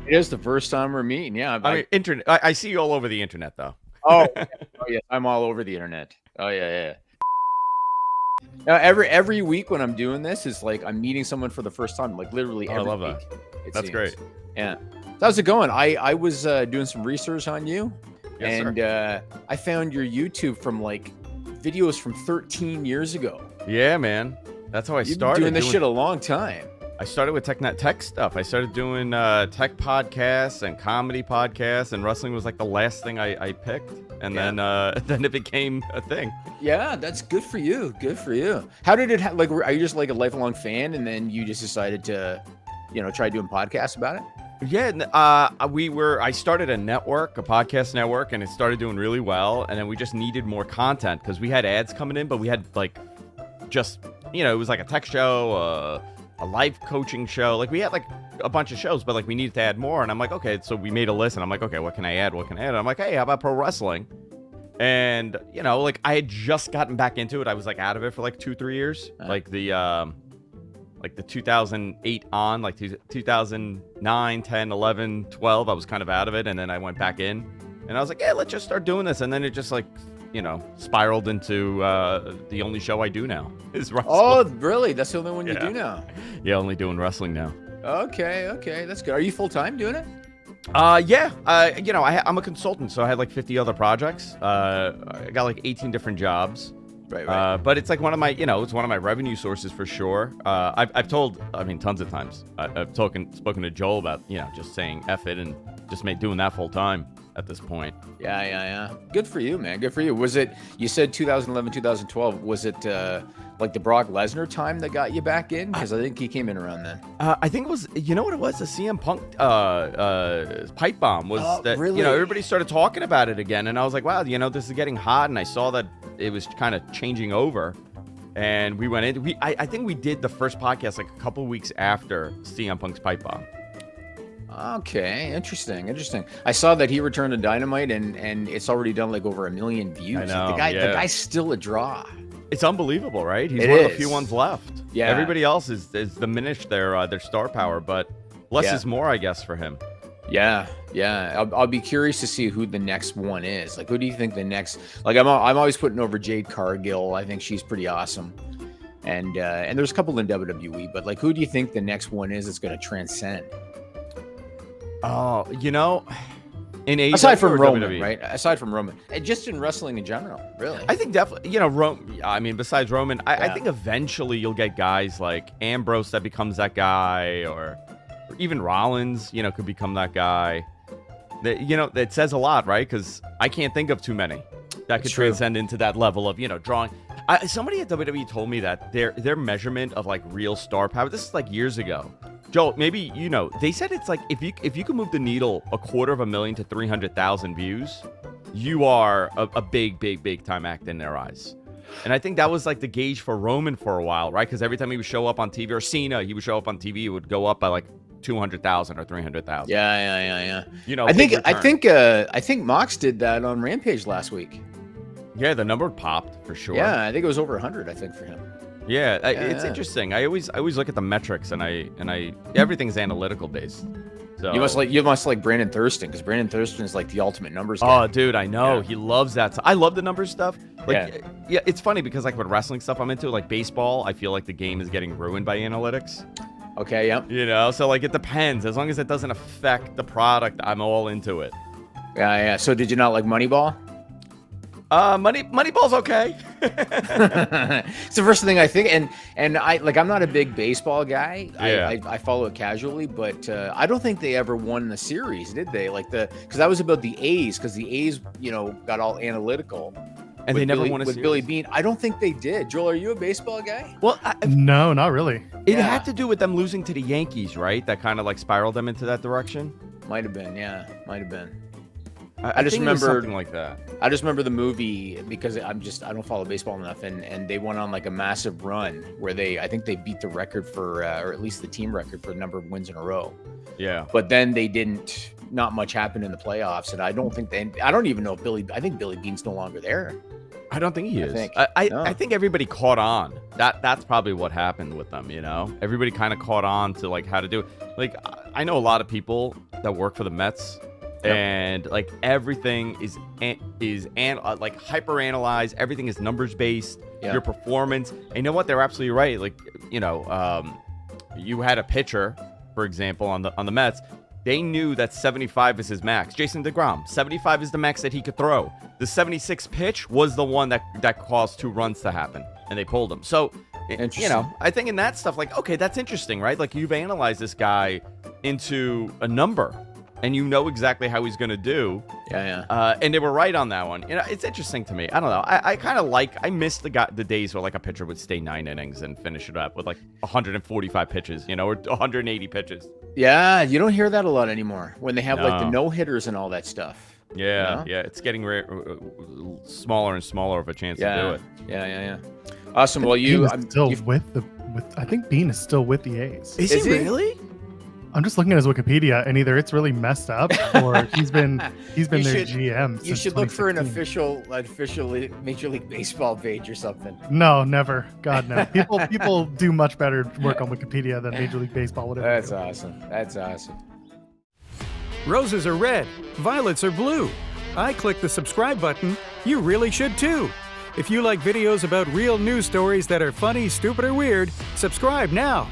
It is the first time we're meeting. Yeah. I mean, internet. I see you all over the internet, though. Oh, yeah. I'm all over the internet. Oh yeah. Now every week when I'm doing this is like I'm meeting someone for the first time, like literally Oh, I every love week. that. It That's seems. great. Yeah. So how's it going? I was doing some research on you, Yes, and I found your YouTube from like videos from 13 years ago. Yeah, man. That's how I You've been started doing this shit a long time. I started with tech stuff. I started doing tech podcasts and comedy podcasts, and wrestling was like the last thing I picked, and then it became a thing. Yeah, that's good for you. Good for you. How did it like? Are you just like a lifelong fan, and then you just decided to, try doing podcasts about it? Yeah, I started a network, a podcast network, and it started doing really well, and then we just needed more content because we had ads coming in, but we had like just it was like a tech show, a life coaching show. Like we had like a bunch of shows, but like we needed to add more. And I'm like, okay, so we made a list, and I'm like, okay, what can I add? What can I add? And I'm like, hey, how about pro wrestling? And like I had just gotten back into it. I was like out of it for like 2-3 years, like the 2008 on, like 2009, 10, 11, 12. I was kind of out of it, and then I went back in, and I was like, yeah, let's just start doing this. And then it just like spiraled into the only show I do now is wrestling. Oh, really? That's the only one you do now? Yeah, only doing wrestling now. Okay, that's good. Are you full time doing it? Yeah. I'm a consultant, so I had like 50 other projects. I got like 18 different jobs. Right. But it's like one of my, it's one of my revenue sources for sure. I've told, tons of times. I've spoken to Joel about, just saying F it and just doing that full time at this point. Yeah. Good for you, man. Good for you. Was it, you said 2011, 2012, was it like the Brock Lesnar time that got you back in? Because I think he came in around then. I think it was, what it was? The CM Punk pipe bomb was that, really? Everybody started talking about it again. And I was like, wow, this is getting hot. And I saw that it was kind of changing over. And we went into, I think we did the first podcast like a couple weeks after CM Punk's pipe bomb. Okay, interesting. I saw that he returned to Dynamite, and it's already done like over 1 million views. I know, the guy's still a draw. It's unbelievable, right? He's one of the few ones left. Yeah. Everybody else is diminished their star power, but less is more, I guess, for him. Yeah. I'll be curious to see who the next one is. Like, who do you think the next? Like, I'm always putting over Jade Cargill. I think she's pretty awesome. And there's a couple in WWE, but like, who do you think the next one is that's going to transcend? Oh, in AEW aside from Roman, WWE? Right? Aside from Roman, and just in wrestling in general, really. I think definitely, besides Roman, I think eventually you'll get guys like Ambrose that becomes that guy, or even Rollins, could become that guy. That, it says a lot, right? Because I can't think of too many that could transcend into that level of, drawing. Somebody at WWE told me that their measurement of like real star power, this is like years ago. Joel, maybe they said it's like if you can move the needle 250,000 to 300,000 views, you are a big time act in their eyes. And I think that was like the gauge for Roman for a while, right? Because every time he would show up on TV, or Cena, he would show up on TV, it would go up by like 200,000 or 300,000. Yeah. I think Mox did that on Rampage last week. Yeah, the number popped for sure. Yeah, I think it was over 100. I think for him. Yeah, it's interesting. I always look at the metrics, and I everything's analytical based. So you must like Brandon Thurston, because Brandon Thurston is like the ultimate numbers guy. Oh, dude, I know he loves that. I love the numbers stuff. Like, yeah, it's funny because like with wrestling stuff I'm into, like baseball, I feel like the game is getting ruined by analytics. Okay, yeah. So like it depends. As long as it doesn't affect the product, I'm all into it. Yeah. So did you not like Moneyball? Moneyball's okay. It's the first thing I think, and I'm not a big baseball guy. Yeah. I follow it casually, but I don't think they ever won the series, did they? Because that was about the A's, because the A's, got all analytical. And they never won a series. With Billy Beane. I don't think they did. Joel, are you a baseball guy? Well, no, not really. It had to do with them losing to the Yankees, right? That kind of like spiraled them into that direction. Might have been, yeah. Might have been. I just remember something like that. I just remember the movie because I don't follow baseball enough, and they went on like a massive run where I think they beat the record for, or at least the team record for the number of wins in a row. Yeah. But then not much happened in the playoffs, and I don't even know if I think Billy Beane's no longer there. I don't think he is. I think everybody caught on That's probably what happened with them, you know? Everybody kind of caught on to, like, how to do it. Like, I know a lot of people that work for the Mets, and, like, everything is like, hyper-analyzed. Everything is numbers-based, your performance. And you know what? They're absolutely right. Like, you know, you had a pitcher, for example, on the Mets. They knew that 75 is his max. Jason DeGrom, 75 is the max that he could throw. The 76 pitch was the one that caused 2 runs to happen, and they pulled him. So, you know, I think in that stuff, like, okay, that's interesting, right? Like, you've analyzed this guy into a number, and you know exactly how he's going to do. And they were right on that one. You know, it's interesting to me. I don't know. I kind of I miss the days where, like, a pitcher would stay 9 innings and finish it up with, like, 145 pitches, you know, or 180 pitches. Yeah, you don't hear that a lot anymore when they have like the no-hitters and all that stuff. Yeah, yeah, it's getting smaller and smaller of a chance to do it. Yeah. Awesome. Well, I think Bean is still with the A's. Is he really? I'm just looking at his Wikipedia, and either it's really messed up or he's been their GM. You should look for an official Major League Baseball page or something. No, never. God, no. People do much better work on Wikipedia than Major League Baseball would ever do. That's awesome. Roses are red, violets are blue. I click the subscribe button. You really should too. If you like videos about real news stories that are funny, stupid, or weird, subscribe now.